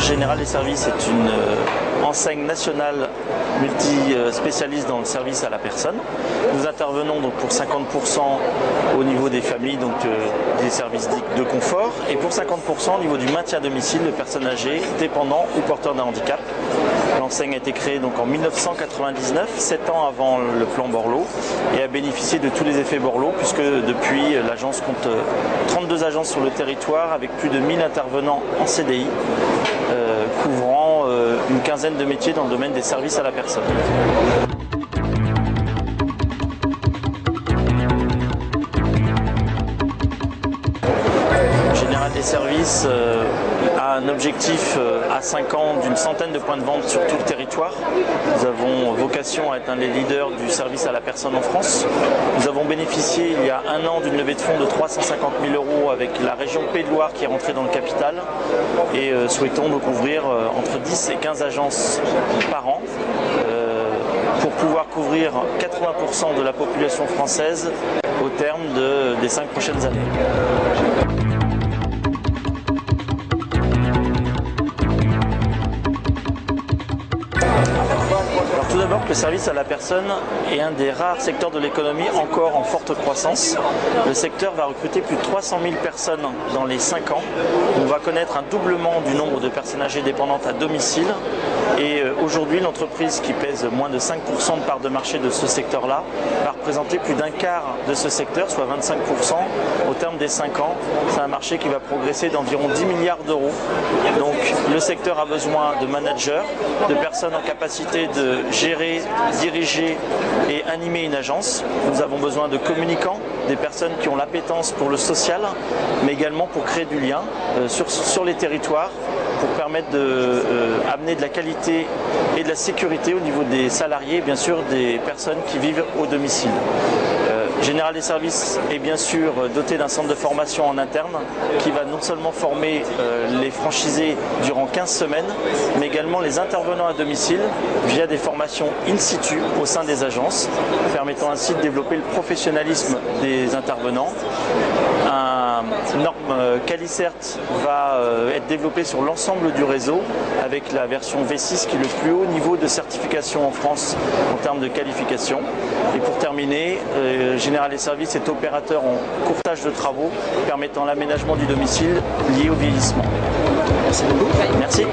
Général des Services est une enseigne nationale multi-spécialiste dans le service à la personne. Nous intervenons donc pour 50% au niveau des familles, donc des services dits de confort, et pour 50% au niveau du maintien à domicile de personnes âgées, dépendants ou porteurs d'un handicap. L'enseigne a été créée donc en 1999, 7 ans avant le plan Borloo, et a bénéficié de tous les effets Borloo, puisque depuis l'agence compte 32 agences sur le territoire avec plus de 1000 intervenants en CDI, couvrant une quinzaine de métiers dans le domaine des services à la personne. Général des Services a un objectif à 5 ans d'une centaine de points de vente sur tout le territoire. Nous avons vocation à être un des leaders du service à la personne en France. Nous avons bénéficié il y a un an d'une levée de fonds de 350 000 € avec la région Pays de Loire qui est rentrée dans le capital et souhaitons donc ouvrir entre 10 et 15 agences par an pour pouvoir couvrir 80% de la population française au terme des 5 prochaines années. Tout d'abord, le service à la personne est un des rares secteurs de l'économie encore en forte croissance. Le secteur va recruter plus de 300 000 personnes dans les 5 ans. On va connaître un doublement du nombre de personnes âgées dépendantes à domicile. Et aujourd'hui, l'entreprise qui pèse moins de 5% de part de marché de ce secteur-là va représenter plus d'un quart de ce secteur, soit 25% au terme des 5 ans. C'est un marché qui va progresser d'environ 10 milliards d'euros. Donc le secteur a besoin de managers, de personnes en capacité de gérer, diriger et animer une agence. Nous avons besoin de communicants, des personnes qui ont l'appétence pour le social, mais également pour créer du lien sur les territoires, pour permettre d'amener de la qualité et de la sécurité au niveau des salariés et bien sûr des personnes qui vivent au domicile. Général des Services est bien sûr doté d'un centre de formation en interne qui va non seulement former les franchisés durant 15 semaines, mais également les intervenants à domicile via des formations in situ au sein des agences, permettant ainsi de développer le professionnalisme des intervenants. Une norme Calicert va être développée sur l'ensemble du réseau avec la version V6 qui est le plus haut niveau de certification en France en termes de qualification. Et pour terminer, Général des Services est opérateur en courtage de travaux permettant l'aménagement du domicile lié au vieillissement. Merci beaucoup. Merci.